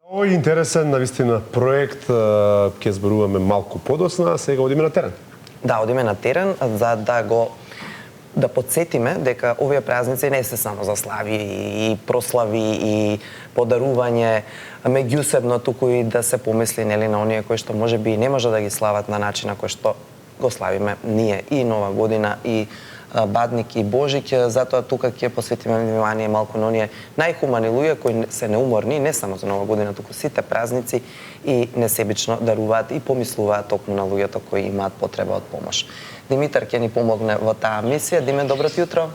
Овој интересен, навистина, проект, ќе зборуваме малку подоцна, а сега одиме на терен. Да, одиме на терен за да подсетиме дека овие празници не се само за слави и прослави и подарување меѓусебно, туку и да се помисли нели на оние кои што можеби не може да ги слават на начин на кој што го славиме ние и Нова година и Бадник и Божик, затоа тука ќе посветиме внимание малку на оние најхумани луѓе кои се неуморни не само за Нова година, туку сите празници и несебично даруваат и помислуваат токму на луѓето кои имаат потреба од помош. Димитар ќе ни помогне во таа мисија. Диме, добро јутро.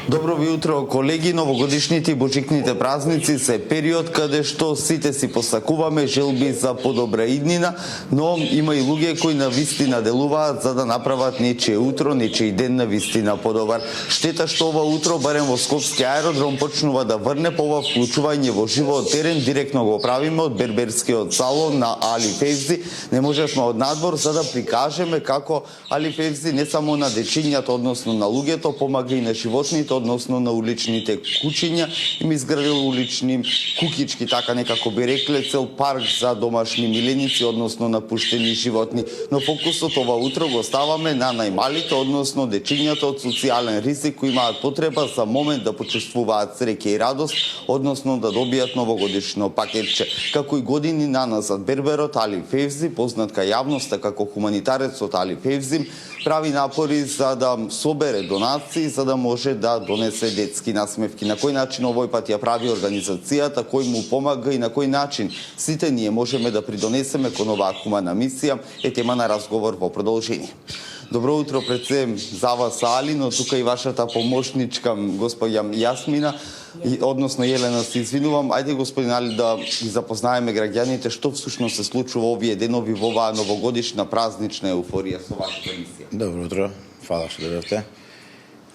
Добро ви утро, колеги. Новогодишните и божикните празници се период каде што сите си посакуваме желби за подобра иднина, но има и луѓе кои на вистина делуваат за да направат нечие утро, нечие ден на вистина подобар. Штета што ова утро, барем во Скопски аеродром, почнува да врне по ова вклучување во живот терен. Директно го правиме од берберскиот салон на Али Февзи. Не можевме од надвор за да прикажеме како Али Февзи не само на дечињата, односно на луѓето, помага и на животните, односно на уличните кучиња. Им изградил улични кукички, така некако би рекле, цел парк за домашни миленици, односно на пуштени животни. Но фокусот ова утро го ставаме на најмалите, односно дечињата од социјален ризик кои имаат потреба за момент да почувствуваат среќа и радост, односно да добијат новогодишно пакетче. Како и години наназад, берберот Али Февзи, познат кај јавноста како хуманитарецот Али Февзи, прави напори за да собере донации, за да може да донесе детски насмевки. На кој начин овој пат ја прави организацијата, кој му помага и на кој начин сите ние можеме да придонесеме кон оваа хумана мисија е тема на разговор во продолжение. Добро утро пред се за вас, Али, но тука и вашата помошничка, господја Јасмина, односно Јелена, се извинувам. Ајде, господин Али, да ги запознаеме граѓаните што всушност се случува овие денови во оваа новогодишна празнична еуфорија со вашата мисија. Добро утро, фала што дојдовте.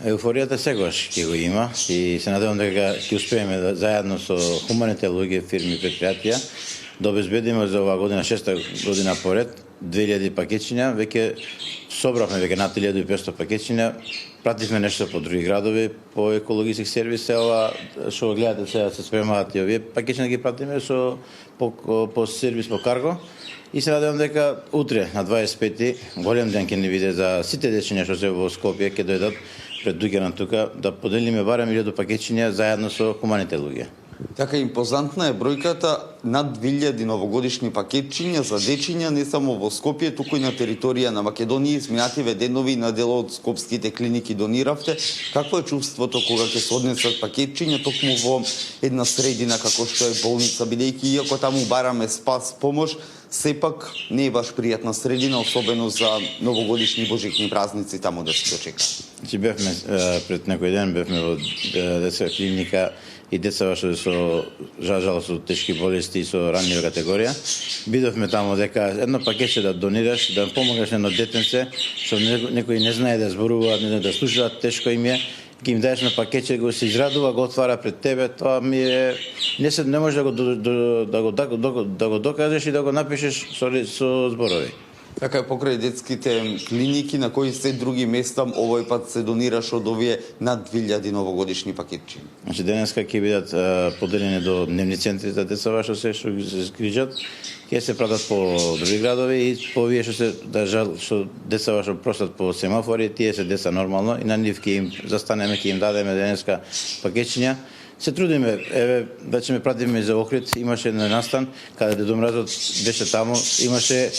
Еуфоријата секогаш ќе го има и се надевам дека ќе успееме да, заедно со хуманите луѓе, фирми, предпријатија да обезбедиме за оваа година, 6-та година поред, 2000 пакетчиња, веќе собравме веќе над 1500 пакетчиња, пративме нешто по други градови, по екологиски сервис, ова што гледате сега се спремаат и овие пакетчиња ги пратиме со по сервис по карго. И се надевам дека утре на 25-ти голем ден ќе ни биде за сите дечиња што се во Скопје, ќе дојдат пред дуќанот тука да поделиме барем 1000 пакетчиња заедно со хуманите луѓе. Така импозантна е бројката, над 2000 новогодишни пакетчиња за дечиња не само во Скопје, туку и на територија на Македонија. Изминативе денови на дел од скопските клиники дониравте. Какво е чувството кога ќе се однесат пакетчиња токму во една средина како што е болница, бидејќи иако таму бараме спас, помош, сепак не е баш пријатна средина, особено за новогодишни и божикни празници таму да се дочека. Значи бевме пред некој ден бевме во детска клиника и деца што со жал со тешки болести и со ранлива категорија. Видовме таму дека едно пакетче да донираш, да помогнеш на едно детенце што некој не знае да зборува, не знае да слушаат, тешко им е, ќе им даеш на пакетче, го се израдува, го отвара пред тебе, тоа ми е не може да го докажеш и да го напишеш со зборови. Така е покрај детските клиники, на кои се други места овој пат се донираш од овие над 2000 новогодишни пакетчи. Значи денеска ќе бидат поделени до дневни центри за деца што се грижат, ќе се пратат по други градови и по овие што се што деца што просат по семафори, тие се деца нормално и на нив ќе им застанеме, ќе им дадеме денеска пакетчиња. Се трудиме, еве, веќе ме пратиме за Охрид, имаше на настан, каде Дедо Мразот беше таму, имаше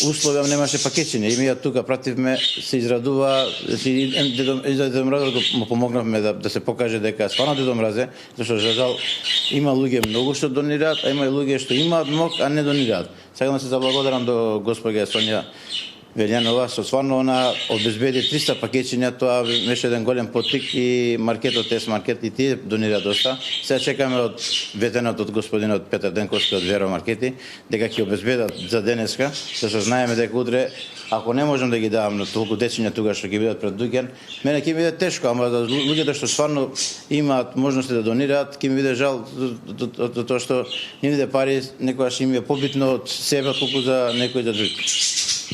услови, немаше пакетчиња. И ми тука пративме, се израдува, Дедо Мразот му помогнавме да се покаже дека стварно Дедо Мразе, зашто за жал има луѓе многу што донираат, а има и луѓе што имаат многу, а не донираат. Сега да се заблагодарам до госпоѓа Сонја Велјанова, што стварно она обезбеди 300 пакетчиња, тоа беше еден голем поттик и маркетот, ТЕС маркет и тие донира доста. Сега чекаме од ветенот од господинот Петар Денковски од Веро маркети дека ќе обезбедат за денеска, зашто знаеме дека утре ако не можам да ги давам на толку дечиња тука што ќе бидат пред дуќан, мене ќе ми биде тешко, ама за луѓето што стварно имаат можности да донираат, ќе ми биде жал до тоа што нивните пари некогаш им е побитно од себе колку за некој за друг.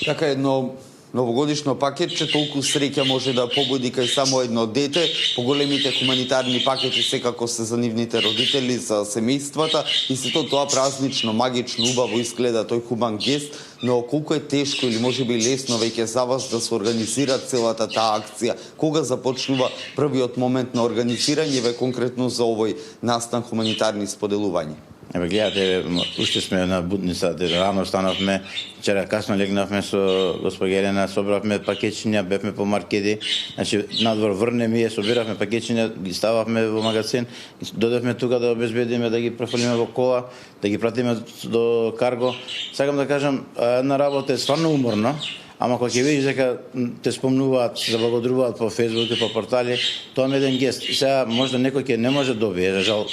Така едно новогодишно пакетче толку среќа може да побуди кај само едно дете, поголемите хуманитарни пакети секако се за нивните родители, за семејствата и сето тоа празнично, магично, убаво изгледа тој хуман гест, но колку е тешко или можеби лесно веќе за вас да се организира целата таа акција? Кога започнува првиот момент на организирање, ве конкретно за овој настан хуманитарни споделувања? Еве гледате, уште сме на будница, рано станавме, вчера касно легнавме со госпоѓа Елена, собравме пакетчиња, бевме по маркети, значи надвор врнеме и собиравме пакетчиња, ги стававме во магазин, додевме тука да обезбедиме да ги префрлиме во кола, да ги пратиме до карго. Сакам да кажам, една работа е стварно уморна, ама кога ќе видиш дека те спомнуваат, се заблагодаруваат по Фејсбук и по портали, тоа е еден гест. Сега можда некој ќе не може да добие, за жал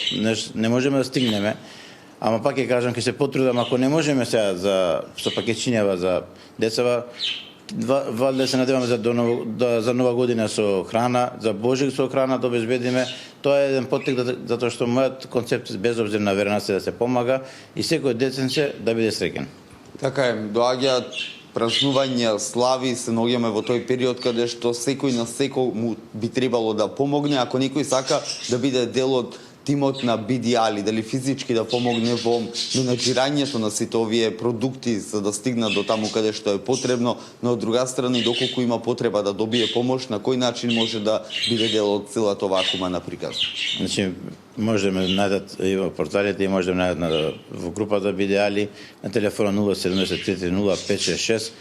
не можеме да стигнеме. Ама пак ќе кажам, ќе се потрудам, ако не можеме сега со пакетчињава за децава, валјда се надеваме за нова година со храна, за Божик со храна да обезбедиме. Тоа е еден поттик затоа што мојот концепт без обзир на вереност е да се помага и секој детенце да биде среќен. Така е, доаѓаат празнувања, слави, се наоѓаме во тој период каде што секој на секој му би требало да помогне, ако некој сака да биде дел од тимот на BDL, дали физички да помогне во менаџирањето на сите овие продукти за да стигнат до таму каде што е потребно, но од друга страна и доколку има потреба да добие помош, на кој начин може да биде дел од целата оваа хумана приказна? Значи, можеме да најдат и во порталите, и може да најдат во групата BDL, на телефона 073 0566.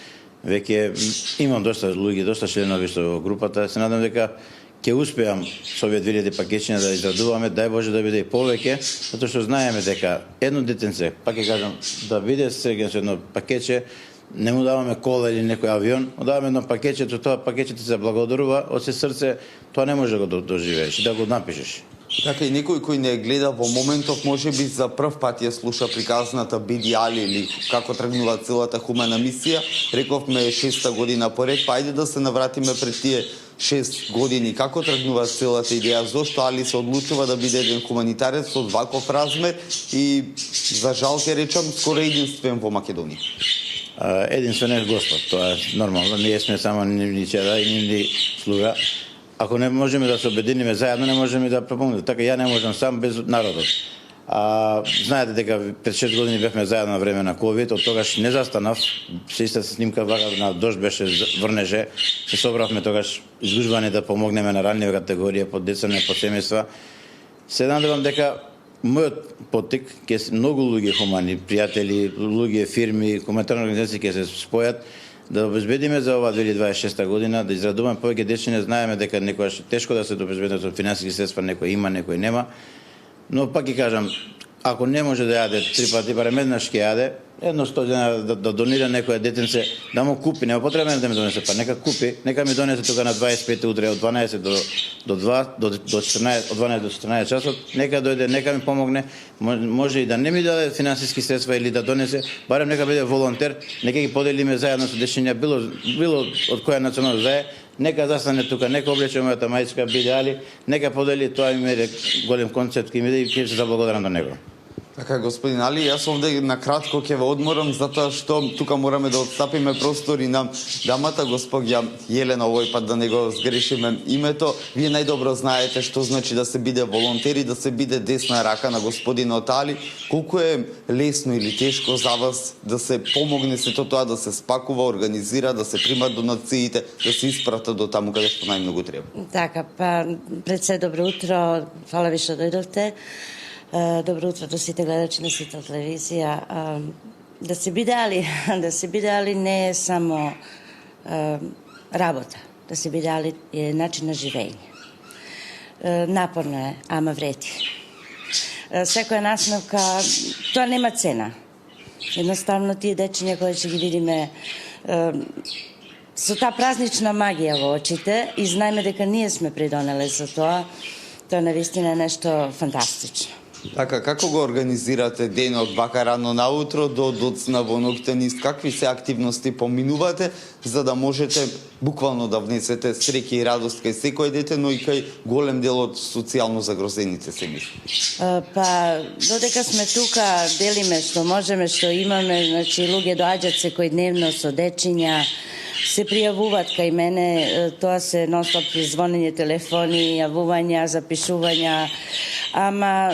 Веќе имам доста луѓе, доста членови што во групата. Се надам дека ќе успеам со овие 2000 пакетчиња да израдуваме, дај Боже да биде и повеќе, затоа што знаеме дека едно детенце, пак ќе кажам, да биде среќен со едно пакетче, не му даваме кола или некој авион, му даваме едно пакетче, тоа пакетчето се благодарува од се срце, тоа не може да го доживееш, да го напишеш. Така и некој кој не гледа во моментов, може би за прв пат ја слуша приказната BDL или како тргнува целата хумана мисија. Рековме 6-та година поред, па ајде да се навратиме пред тие 6 години. Како тргнува целата идеја? Зошто Али се одлучува да биде еден хуманитарец од ваков размер и, за жал ќе речам, скоро единствен во Македонија? Единствен е Господ, тоа е нормално. Ние сме само нивни чеда и нивни слуга. Ако не можеме да се обединиме заедно, не можеме да помогнеме. Така ја не можам сам без народот. Знаете дека пред 6 години бевме заедно на време на ковид, од тогаш не застанав. Се иста снимка вака на дожд беше врнеже. Се собравме тогаш изгужвани да помогнеме на ранливи категорија, по деца, по семејства. Се надевам дека мојот поттик ќе многу луѓе хумани, пријатели, луѓе, фирми, хуманитарни организации ќе се спојат да обезбедиме за ова 2026 година, да израдуваме повеќе дечиња. Знаеме дека некогаш тешко да се обезбедат од финансиски средства, некој има, некој нема. Но пак ќе кажам, ако не може да јаде 3 пати, барем еднаш ќе јаде, едно 100 денари да донира некој детенце, да му купи, нема потреба да ми донесе, па нека купи, нека ми донесе тука на 25 утре од 12 до 2 до 14, од 12 до 14 часот, нека дојде, нека ми помогне, може и да не ми даде финансиски средства или да донесе, барем нека биде волонтер, нека ги поделиме заедно со дечиња, било од која националност да е, нека застане тука, нека облече мојата мајчка BDL, нека подели, тоа ми е голем концепт, ки ми и ќе се заблагодарам до него. Така, господин Али, јас овде на кратко ќе ве одморам, затоа што тука мораме да отстапиме простори на дамата, госпоѓа Јелена, овој пат да не го сгрешиме името. Вие најдобро знаете што значи да се биде волонтери, да се биде десна рака на господинот Али. Колку е лесно или тешко за вас да се помогне сето тоа, да се спакува, организира, да се примат донациите, да се испратат до таму каде што најмногу треба? Така, па пред се добро утро, фала ви што дојдовте. Добро утро до сите гледачи на сите телевизија. Да се биде Али не е само работа. Да се биде Али е начин на живење. Напорно е, ама вреди. Секоја насновка, тоа нема цена. Едноставно тие дечиња кои ќе ги видиме со таа празнична магија во очите и знаеме дека ние сме придонеле за тоа, тоа навистина е нешто фантастично. Така, како го организирате денот вака рано наутро до доцна во ноќта, какви се активности поминувате за да можете буквално да внесете среќа и радост кај секој дете, но и кај голем дел од социјално загрозените семејства? Па, додека сме тука, делиме што можеме, што имаме, значи луѓе доаѓаат секојдневно со дечиња, се пријавуваат кај мене, тоа се нон-стоп звонење телефони, јавувања, запишувања, ама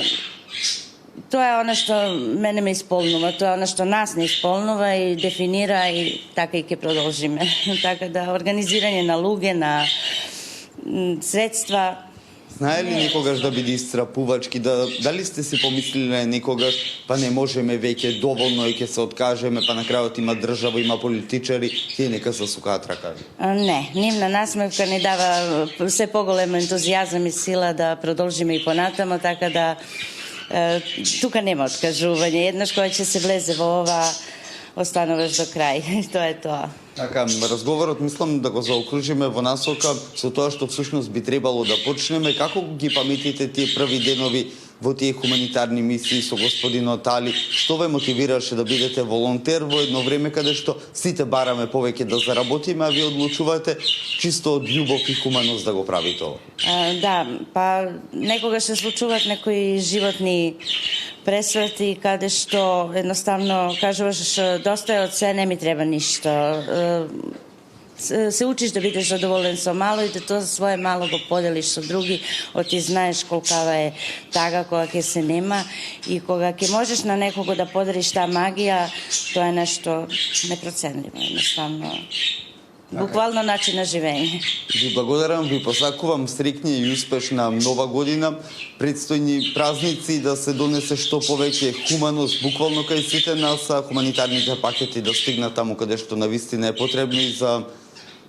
тоа е она што мене ме исполнува, тоа е она што нас не исполнува и дефинира и така и ќе продолжиме. Така да организирање на луѓе, на средства. Знае ли некогаш да биде исцрапувачки, дали сте си помислиле некогаш, па не можеме веќе доволно и ќе се откажеме, па на крајот има држава, има политичари, тие нека засукаат ракави? Не, нивна насмевка ни дава се поголем ентузијазам и сила да продолжиме и понатамо, така да тука нема откажување. Еднаш кога ќе се влезе во ова, остануваш до крај. Тоа е тоа. Така, разговорот мислам да го заокружиме во насока со тоа што всушност би требало да почнеме. Како ги паметите тие први денови во тие хуманитарни мисии со господин Отали? Што ве мотивираше да бидете волонтер во едно време каде што сите бараме повеќе да заработиме, а ви одлучувате чисто од љубов и хуманост да го правите ова? Да, па некогаш се случуваат некои животни пресвети каде што едноставно кажуваш доста е од се, не ми треба ништо. Се учиш да бидеш задоволен со мало и да тоа свое мало го поделиш со други, ти знаеш колкава е тага кога ќе се нема и кога ќе можеш на некого да подариш таа магија, тоа е нешто непроценливо, едноставно. Буквално начин на живење. Ви благодарам, ви посакувам среќна и успешна нова година, предстојни празници, да се донесе што повеќе хуманост буквално кај сите нас, хуманитарните пакети да стигнат таму каде што навистина е потребно и за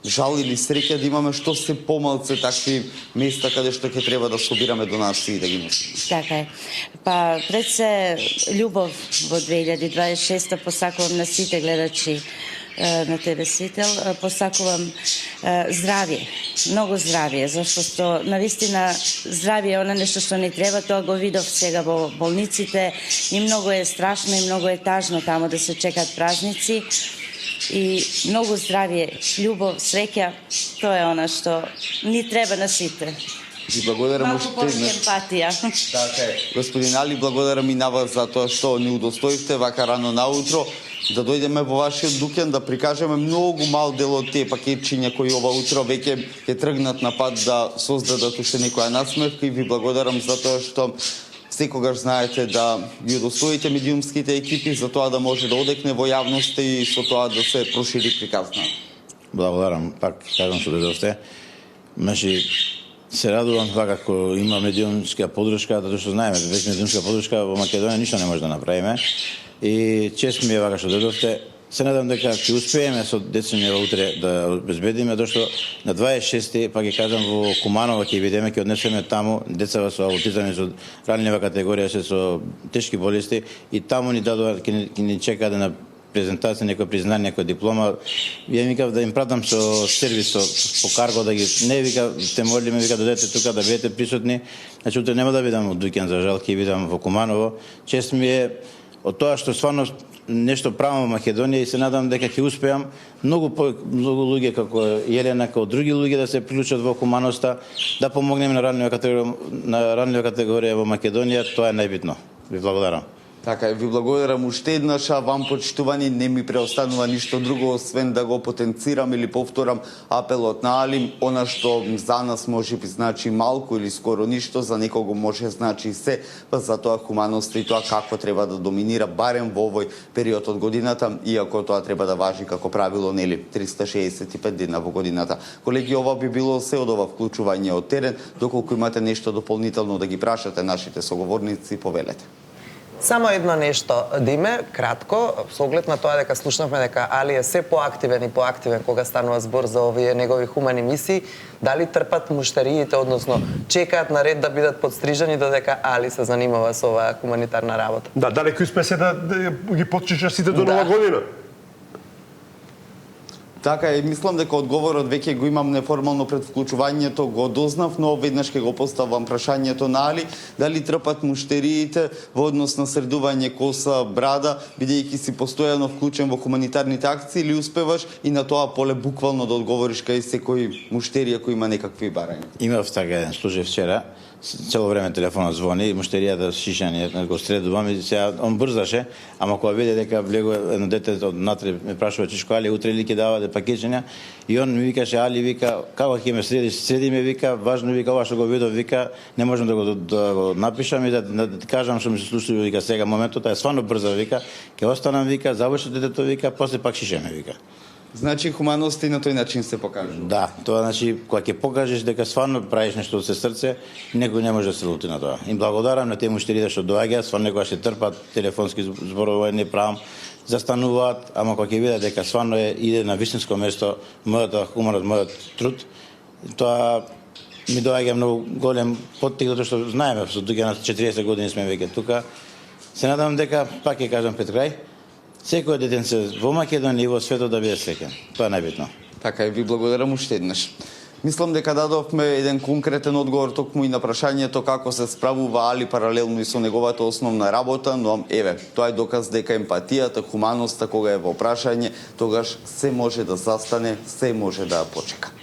жал или среќа да имаме што се помалце такви места каде што ќе треба да собираме донации и да ги носиме. Така е. Па пред се љубов во 2026 посакувам на сите гледачи на ТВ Сител, посакувам здравје, многу здравје, зашто навистина здравје е она нешто што ни треба, тоа го видов сега во болниците и многу е страшно и многу е тажно тамо да се чекаат празници и многу здравје, љубов, среќа, тоа е она што ни треба на сите. Ви благодарам Малку повеќе емпатија. Така е. Господин Али, благодарам и на вас за тоа што ни удостоивте вака рано наутро да дојдеме во вашиот дуќан да прикажеме многу мал дел од тие пакетчиња кои ова утро веќе ќе тргнат на пат да создадат уште некоја насмевка и ви благодарам за тоа што секогаш знаете да ги удостоите медиумските екипи за тоа да може да одекне во јавноста и со тоа да се прошири приказна. Благодарам, пак кажам што дојдовте. Значи, се радувам вака како има медиумска подршка, затоа што знаеме, без медиумска подршка во Македонија ништо не може да направиме. И чест ми е вака што дојдовте. Се надам дека ќе успееме со децењева утре да обезбедиме, дошто на 26-ти, па ќе кажам, во Куманово ќе бидеме, ќе однесеме таму децава со аутизам и со ранлива категорија, се со тешки болести и таму ни дадува, ќе ни чека на презентација, некој признание, некој диплома. Ја викав да им пратам со сервис по карго да ги не вика те молиме вика додете тука да бидете присутни. Значи утре нема да бидам од дуќан, за жал ќе бидам во Куманово. Чест ми е од тоа што стварно нешто правам во Македонија и се надам дека ќе успеам многу луѓе како Јелена, како други луѓе да се приклучат во хуманоста, да помогнеме на ранлива категорија во Македонија, тоа е најбитно. Ви благодарам. Така, ви благодарам уште еднаш, а вам почитувани не ми преостанува ништо друго освен да го потенцирам или повторам апелот на Алим, она што за нас може би значи малку или скоро ништо, за некого може значи се, па за тоа хуманоста и тоа како треба да доминира барем во овој период од годината, иако тоа треба да важи како правило, нели, 365 дена во годината. Колеги, ова би било се од ова вклучување од терен, доколку имате нешто дополнително да ги прашате нашите соговорници, повелете. Само едно нешто, Диме, кратко, со оглед на тоа дека слушнавме дека Али е се поактивен и поактивен кога станува збор за овие негови хумани мисии, дали трпат муштариите, односно чекаат на ред да бидат подстрижани додека Али се занимава со оваа хуманитарна работа? Да, дали ќе успее се да ги потчиша сите до нова година? Така е, мислам дека одговорот веќе го имам неформално пред вклучувањето, го дознав, но веднаш ќе го поставам прашањето на Али, дали трпат муштериите во однос на средување коса, брада, бидејќи си постојано вклучен во хуманитарните акции, или успеваш и на тоа поле буквално да одговориш кај секој муштерија кој има некакви барања? Имав така еден случај вчера, цело време телефонот звони, муштеријата шишање го средувам и сега он брзаше, ама кога виде дека влегува едно дете од натре ме прашува чишко Али утре ли ќе давате пакетчиња и он ми викаше Али вика како ќе ме среди ме вика важно вика ова што го видов вика не можам да го напишам и да ти кажам што ми се случи вика сега моментот е стварно брзо вика ќе останам вика заврши детето вика после пак шишеме вика. Значи хуманост и на тој начин се покажува. Да, тоа значи кога ќе покажеш дека стварно правиш нешто од се срце, некој не може да се лути на тоа. Им благодарам на тие муштерите што доаѓаат, стварно некогаш се трпат телефонски зборување, правам, застануваат, ама кога ќе видат дека стварно иде на вистинско место мојата хуманост, мојот труд, тоа ми доаѓа многу голем поттик затоа што знаеме со дуѓа на 40 години сме веќе тука. Се надам дека пак ќе кажам пред крај секој детенце во Македонија и во светот да биде среќен. Тоа е најбитно. Така и ви благодарам уште еднаш. Мислам дека дадовме еден конкретен одговор токму и на прашањето како се справува Али паралелно и со неговата основна работа, но еве, тоа е доказ дека емпатијата, хуманоста кога е во прашање, тогаш се може да застане, се може да почека.